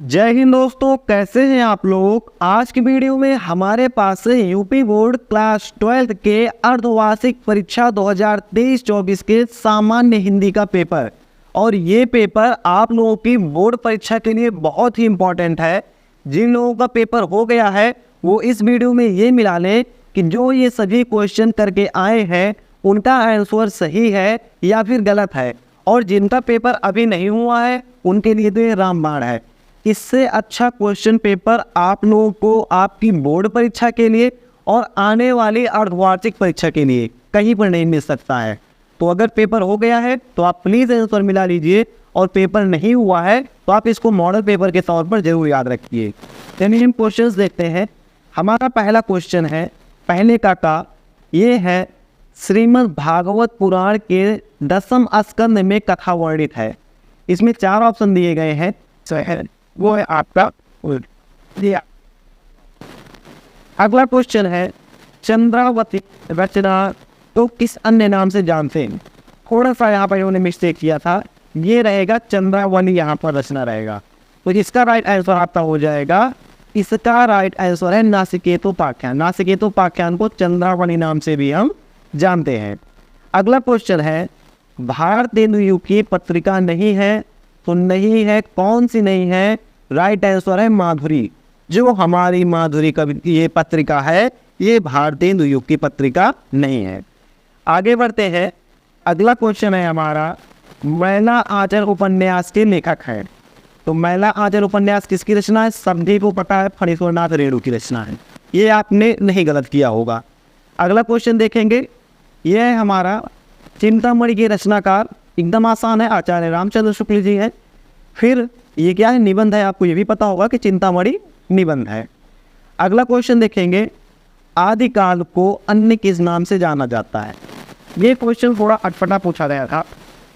जय हिंद दोस्तों, कैसे हैं आप लोग। आज की वीडियो में हमारे पास है यूपी बोर्ड क्लास 12 के अर्धवार्षिक परीक्षा 2023-24 के सामान्य हिंदी का पेपर। और ये पेपर आप लोगों की बोर्ड परीक्षा के लिए बहुत ही इम्पोर्टेंट है। जिन लोगों का पेपर हो गया है वो इस वीडियो में ये मिला लें कि जो ये सभी क्वेश्चन करके आए हैं उनका आंसर सही है या फिर गलत है, और जिनका पेपर अभी नहीं हुआ है उनके लिए तो ये रामबाण है। इससे अच्छा क्वेश्चन पेपर आप लोगों को आपकी बोर्ड परीक्षा के लिए और आने वाली अर्धवार्षिक परीक्षा के लिए कहीं पर नहीं मिल सकता है। तो अगर पेपर हो गया है तो आप प्लीज़ आंसर मिला लीजिए, और पेपर नहीं हुआ है तो आप इसको मॉडल पेपर के तौर पर जरूर याद रखिए। चलिए हम क्वेश्चंस देखते हैं। हमारा पहला क्वेश्चन है पहले का ये है, श्रीमद् भागवत पुराण के 10वें स्कंद में कथा वर्णित है। इसमें 4 ऑप्शन दिए गए हैं, वो है आपका दिया। अगला क्वेश्चन है चंद्रावती रचना तो किस अन्य नाम से जानते हैं। थोड़ा सा यहाँ पर इन्होंने मिस्टेक किया था, ये रहेगा चंद्रावली, यहाँ पर रचना रहेगा। तो इसका राइट आंसर आपका हो जाएगा, इसका राइट आंसर है नासिकेतोपाख्यान। नासिकेतोपाख्यान को चंद्रावली नाम से भी हम जानते हैं। अगला क्वेश्चन है भारतेंदु की पत्रिका नहीं है तो नहीं है, कौन सी नहीं है। राइट आंसर है माधुरी। जो हमारी माधुरी कवि ये पत्रिका है ये भारतेंदु की पत्रिका नहीं है। आगे बढ़ते हैं। अगला क्वेश्चन है हमारा मैला आंचल उपन्यास के लेखक है। तो मैला आंचल उपन्यास किसकी रचना है, सभी को पता है, फणीश्वरनाथ रेणु की रचना है। ये आपने नहीं गलत किया होगा। अगला क्वेश्चन देखेंगे, यह है हमारा चिंतामणि के रचनाकार, एकदम आसान है, आचार्य रामचंद्र शुक्ल जी हैं। फिर ये क्या है, निबंध है, आपको ये भी पता होगा कि चिंतामणि निबंध है। अगला क्वेश्चन देखेंगे, आदिकाल को अन्य किस नाम से जाना जाता है। ये क्वेश्चन थोड़ा अटपटा पूछा गया था।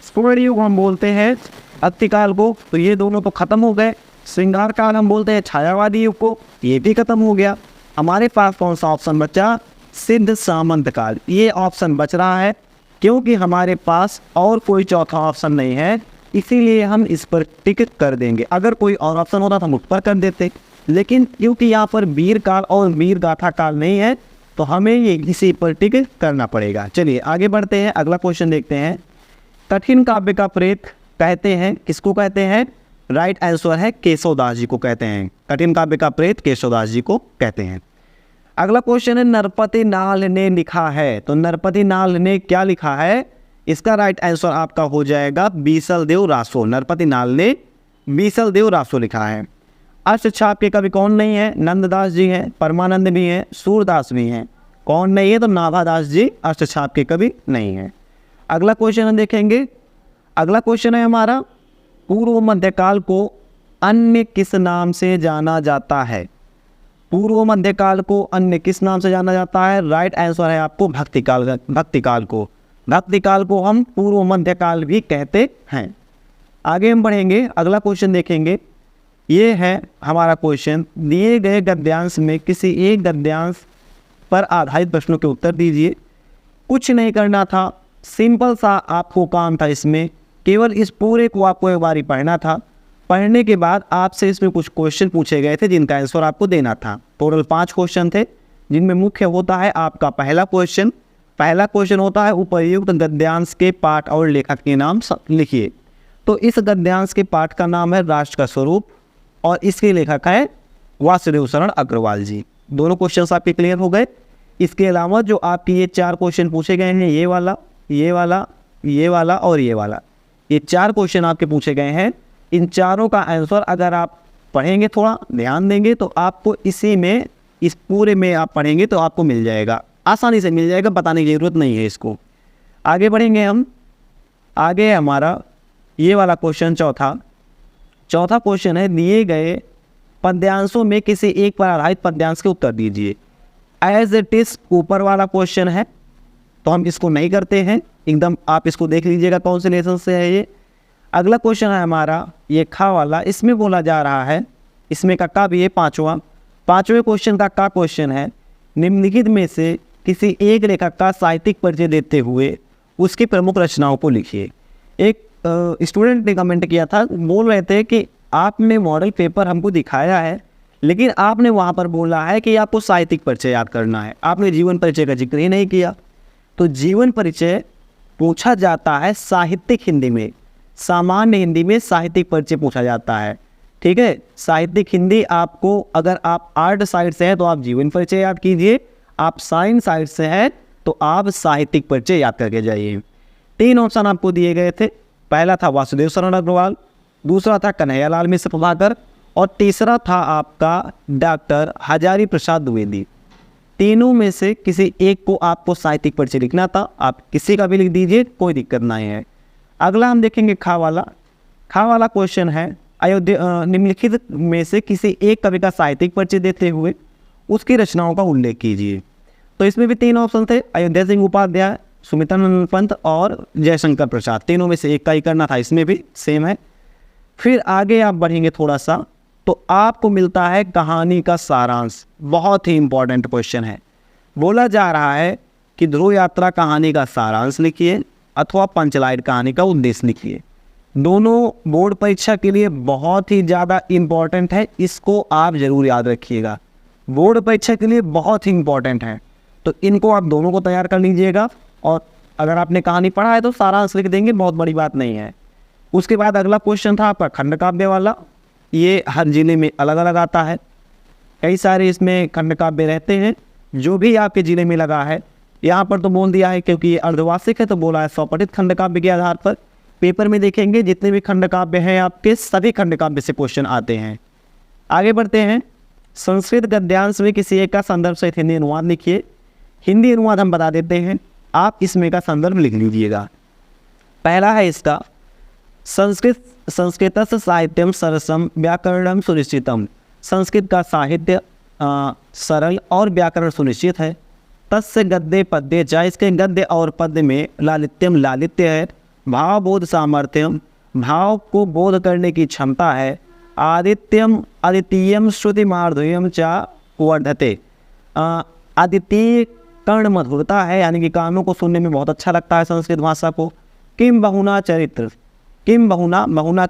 स्वर्ण युग हम बोलते हैं अतिकाल को, तो ये दोनों तो खत्म हो गए। श्रृंगार काल हम बोलते हैं छायावादी युग को, ये भी खत्म हो गया। हमारे पास कौन सा ऑप्शन बचा, सिद्ध सामंत काल। ये ऑप्शन बच रहा है क्योंकि हमारे पास और कोई चौथा ऑप्शन नहीं है, इसीलिए हम इस पर टिक कर देंगे। अगर कोई और ऑप्शन होता तो हम उस पर कर देते, लेकिन क्योंकि यहाँ पर वीर काल और वीर गाथा काल नहीं है तो हमें ये इसी पर टिक करना पड़ेगा। चलिए आगे बढ़ते हैं। अगला क्वेश्चन देखते हैं। कठिन काव्य का प्रेत कहते हैं, किसको कहते हैं। राइट आंसर है केशवदास जी को कहते हैं। कठिन काव्य का प्रेत केशवदास जी को कहते हैं। अगला क्वेश्चन है नरपति नाल ने लिखा है। तो नरपति नाल ने क्या लिखा है, इसका राइट आंसर आपका हो जाएगा बीसल देव रासो। नरपति नाल ने बीसल देव रासो लिखा है। अष्टछाप के कवि कौन नहीं है, नंददास जी हैं, परमानंद भी हैं, सूरदास भी हैं। कौन नहीं है, तो नाभादास जी अष्टछाप के कवि नहीं हैं। अगला क्वेश्चन हम देखेंगे। अगला क्वेश्चन है हमारा पूर्व मध्यकाल को अन्य किस नाम से जाना जाता है। पूर्व मध्यकाल को अन्य किस नाम से जाना जाता है। राइट आंसर है आपको भक्तिकाल। भक्तिकाल को हम पूर्व मध्यकाल भी कहते हैं। आगे हम बढ़ेंगे, अगला क्वेश्चन देखेंगे। ये है हमारा क्वेश्चन, दिए गए गद्यांश में किसी एक गद्यांश पर आधारित प्रश्नों के उत्तर दीजिए। कुछ नहीं करना था, सिंपल सा आपको काम था। इसमें केवल इस पूरे को आपको एक बार ही पढ़ना था। पढ़ने के बाद आपसे इसमें कुछ क्वेश्चन पूछे गए थे जिनका आंसर आपको देना था। टोटल 5 क्वेश्चन थे, जिनमें मुख्य होता है आपका पहला क्वेश्चन होता है उपर्युक्त गद्यांश के पाठ और लेखक के नाम लिखिए। तो इस गद्यांश के पाठ का नाम है राष्ट्र का स्वरूप और इसके लेखक है वासुदेव शरण अग्रवाल जी। दोनों क्वेश्चन आपके क्लियर हो गए। इसके अलावा जो आपके ये 4 क्वेश्चन पूछे गए हैं, ये वाला, ये वाला, ये वाला और ये वाला, ये 4 क्वेश्चन आपके पूछे गए हैं। इन चारों का आंसर अगर आप पढ़ेंगे, थोड़ा ध्यान देंगे, तो आपको इसी में, इस पूरे में आप पढ़ेंगे तो आपको मिल जाएगा, आसानी से मिल जाएगा, बताने की ज़रूरत नहीं है इसको। आगे बढ़ेंगे हम। आगे हमारा ये वाला क्वेश्चन चौथा क्वेश्चन है, दिए गए पद्यांशों में किसी एक पर आधारित पद्यांश के उत्तर दीजिए। एज इट इज ऊपर वाला क्वेश्चन है तो हम इसको नहीं करते हैं, एकदम आप इसको देख लीजिएगा कौन से लेसन से है ये। अगला क्वेश्चन है हमारा ये खा वाला, इसमें बोला जा रहा है, इसमें का भी है पाँचवें क्वेश्चन का क्वेश्चन है, निम्नलिखित में से किसी एक लेखक का साहित्यिक परिचय देते हुए उसकी प्रमुख रचनाओं को लिखिए। एक स्टूडेंट ने कमेंट किया था, बोल रहे थे कि आपने मॉडल पेपर हमको दिखाया है, लेकिन आपने वहाँ पर बोला है कि आपको साहित्यिक परिचय याद करना है, आपने जीवन परिचय का जिक्र ही नहीं किया। तो जीवन परिचय पूछा जाता है साहित्यिक हिंदी में, सामान्य हिंदी में साहित्यिक परिचय पूछा जाता है। ठीक है, साहित्यिक हिंदी आपको, अगर आप आर्ट साइड से हैं तो आप जीवन परिचय याद कीजिए, आप साइंस साइड से हैं तो आप साहित्यिक परिचय याद करके जाइए। 3 ऑप्शन आपको दिए गए थे, पहला था वासुदेव शरण अग्रवाल, दूसरा था कन्हैयालाल मिश्र प्रभाकर और तीसरा था आपका डॉक्टर हजारी प्रसाद द्विवेदी। तीनों में से किसी एक को आपको साहित्यिक परिचय लिखना था, आप किसी का भी लिख दीजिए, कोई दिक्कत नहीं है। अगला हम देखेंगे खा वाला क्वेश्चन है, निम्नलिखित में से किसी एक कवि का साहित्यिक परिचय देते हुए उसकी रचनाओं का उल्लेख कीजिए। तो इसमें भी 3 ऑप्शन थे, अयोध्या सिंह उपाध्याय, सुमित्रानंद पंत और जयशंकर प्रसाद। तीनों में से एक का ही करना था, इसमें भी सेम है। फिर आगे आप बढ़ेंगे थोड़ा सा तो आपको मिलता है कहानी का सारांश। बहुत ही इंपॉर्टेंट क्वेश्चन है। बोला जा रहा है कि ध्रुव यात्रा कहानी का सारांश लिखिए अथवा पंचलाइट कहानी का उद्देश्य लिखिए। दोनों बोर्ड परीक्षा के लिए बहुत ही ज़्यादा इम्पॉर्टेंट है, इसको आप ज़रूर याद रखिएगा, बोर्ड परीक्षा के लिए बहुत ही इम्पॉर्टेंट है। तो इनको आप दोनों को तैयार कर लीजिएगा, और अगर आपने कहानी पढ़ा है तो सारांश लिख देंगे, बहुत बड़ी बात नहीं है। उसके बाद अगला क्वेश्चन था आपका खंड काव्य वाला। ये हर जिले में अलग अलग आता है, कई सारे इसमें खंड काव्य रहते हैं, जो भी आपके जिले में लगा है। यहाँ पर तो बोल दिया है क्योंकि ये अर्धवार्षिक है तो बोला है स्वपठित खंड काव्य के आधार पर। पेपर में देखेंगे जितने भी खंड काव्य हैं आपके, सभी खंड काव्य से क्वेश्चन आते हैं। आगे बढ़ते हैं, संस्कृत गद्यांश में किसी एक का संदर्भ सहित हिंदी अनुवाद लिखिए। हिंदी अनुवाद हम बता देते हैं, आप इसमें का संदर्भ लिख लीजिएगा। पहला है इसका, संस्कृतस्य साहित्यम सरसम व्याकरणम सुनिश्चितम। संस्कृत का साहित्य सरल और व्याकरण सुनिश्चित है। तस्य गद्य पद्य च, इसके गद्य और पद्य में लालित्यम लालित्य है। भाव बोध सामर्थ्यम, भाव को बोध करने की क्षमता है। आदित्यम अद्वितीयम श्रुति माधुर्यम च वर्धते। अद्वितीय कर्ण मधुरता है, यानी कि कानों को सुनने में बहुत अच्छा लगता है संस्कृत भाषा को। किम बहुना चरित्र, किम बहुना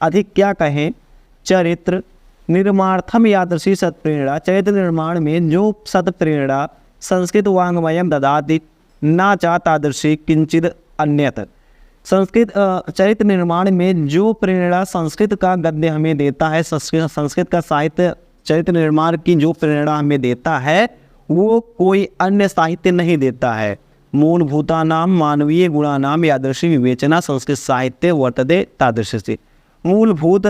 अधिक क्या कहें, चरित्र निर्माणार्थम यादृशी सत्प्रेरणा। चरित्र निर्माण में जो सत्प्रेरणा संस्कृत वाङ्मयम ददाति ना चा तादृशी किंचित अन्यत। संस्कृत चरित्र निर्माण में जो प्रेरणा संस्कृत का गद्य हमें देता है, संस्कृत का साहित्य चरित्र निर्माण की जो प्रेरणा हमें देता है, वो कोई अन्य साहित्य नहीं देता है। मूलभूतानाम मानवीय गुणानाम यादृशी विवेचना संस्कृत साहित्य वर्तते तादृशी। मूलभूत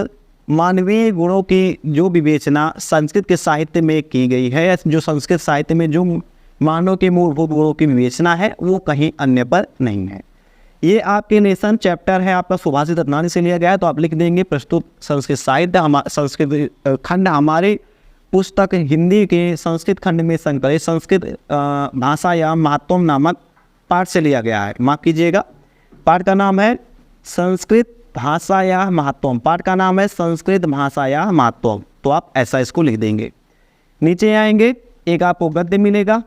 मानवीय गुणों की जो विवेचना संस्कृत के साहित्य में की गई है, जो संस्कृत साहित्य में जो मानव के मूलभूत गुणों की विवेचना है, वो कहीं अन्य पर नहीं है। ये आपके नेशन चैप्टर है आपका सुभाषित रत्नानी से लिया गया है, तो आप लिख देंगे प्रस्तुत संस्कृत साहित्य संस्कृत खंड हमारे पुस्तक हिंदी के संस्कृत खंड में संकलित संस्कृत भाषा या महत्वम नामक पाठ से लिया गया है। माफ कीजिएगा, पाठ का नाम है संस्कृत भाषा या महत्वम, पाठ का नाम है संस्कृत भाषा या महत्वम। तो आप ऐसा इसको लिख देंगे। नीचे आएंगे, एक आपको गद्य मिलेगा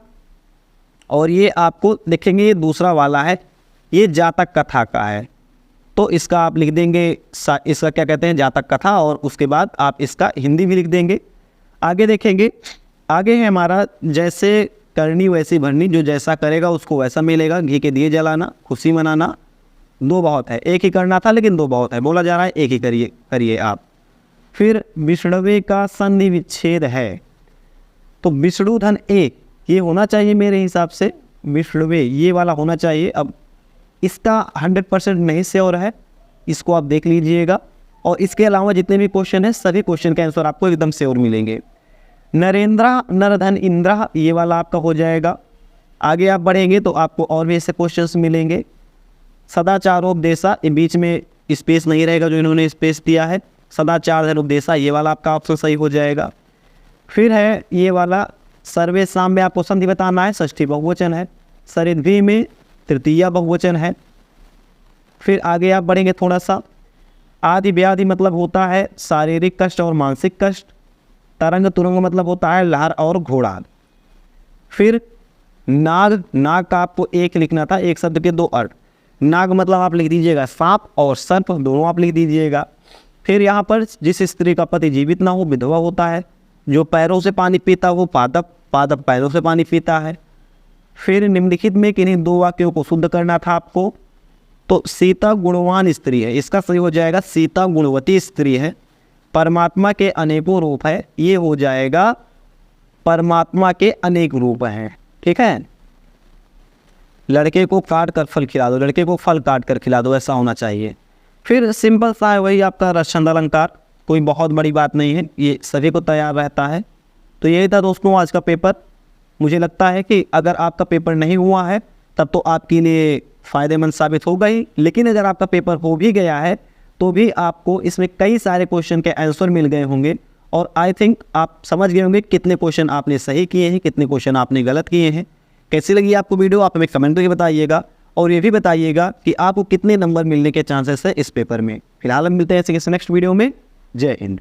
और ये आपको देखेंगे ये दूसरा वाला है, ये जातक कथा का है, तो इसका आप लिख देंगे इसका क्या कहते हैं, जातक कथा, और उसके बाद आप इसका हिंदी भी लिख देंगे। आगे देखेंगे, आगे है हमारा जैसे करनी वैसी भरनी, जो जैसा करेगा उसको वैसा मिलेगा। घी के दिए जलाना, खुशी मनाना, 2 बहुत है, एक ही करना था लेकिन 2 बहुत है, बोला जा रहा है एक ही करिए आप। फिर विष्णवे का संधि विच्छेद है, तो विष्णु धन एक, ये होना चाहिए मेरे हिसाब से, विष्णवे ये वाला होना चाहिए। अब इसका 100% नहीं श्योर है, इसको आप देख लीजिएगा। और इसके अलावा जितने भी क्वेश्चन है, सभी क्वेश्चन के आंसर आपको एकदम श्योर मिलेंगे। नरेंद्रा नरधन इंद्रा, ये वाला आपका हो जाएगा। आगे आप बढ़ेंगे तो आपको और भी ऐसे क्वेश्चंस मिलेंगे। सदाचारोपदेशा, ये बीच में स्पेस नहीं रहेगा जो इन्होंने स्पेस दिया है, सदाचार उपदेशा, ये वाला आपका ऑप्शन सही हो जाएगा। फिर है ये वाला सर्वेशम में आपको संधि बताना है, षष्ठी बहुवचन है। सरिद्भि में तृतीया बहुवचन है। फिर आगे आप बढ़ेंगे थोड़ा सा, आदि व्याधि मतलब होता है शारीरिक कष्ट और मानसिक कष्ट। तरंग तुरंग मतलब होता है लहर और घोड़ा। फिर नाग, नाग का आपको एक लिखना था, एक शब्द के 2 अर्थ। नाग मतलब आप लिख दीजिएगा सांप, और सर्प दोनों आप लिख दीजिएगा। फिर यहाँ पर जिस स्त्री का पति जीवित ना हो विधवा होता है। जो पैरों से पानी पीता हो पादप, पादप पैरों से पानी पीता है। फिर निम्नलिखित में किन्हीं दो वाक्यों को शुद्ध करना था आपको। तो सीता गुणवान स्त्री है, इसका सही हो जाएगा सीता गुणवती स्त्री है। परमात्मा के अनेकों रूप है, ये हो जाएगा परमात्मा के अनेक रूप हैं। ठीक है। लड़के को काट कर फल खिला दो, लड़के को फल काट कर खिला दो, ऐसा होना चाहिए। फिर सिंपल सा है वही आपका रसछंद अलंकार, कोई बहुत बड़ी बात नहीं है, ये सभी को तैयार रहता है। तो यही था दोस्तों आज का पेपर। मुझे लगता है कि अगर आपका पेपर नहीं हुआ है तब तो आपके लिए फ़ायदेमंद साबित होगा ही, लेकिन अगर आपका पेपर हो भी गया है तो भी आपको इसमें कई सारे क्वेश्चन के आंसर मिल गए होंगे और आई थिंक आप समझ गए होंगे कितने क्वेश्चन आपने सही किए हैं, कितने क्वेश्चन आपने गलत किए हैं। कैसी लगी आपको वीडियो आप हमें कमेंट करके बताइएगा और ये भी बताइएगा कि आपको कितने नंबर मिलने के चांसेस है इस पेपर में। फिलहाल हम मिलते हैं ऐसे नेक्स्ट वीडियो में। जय हिंद।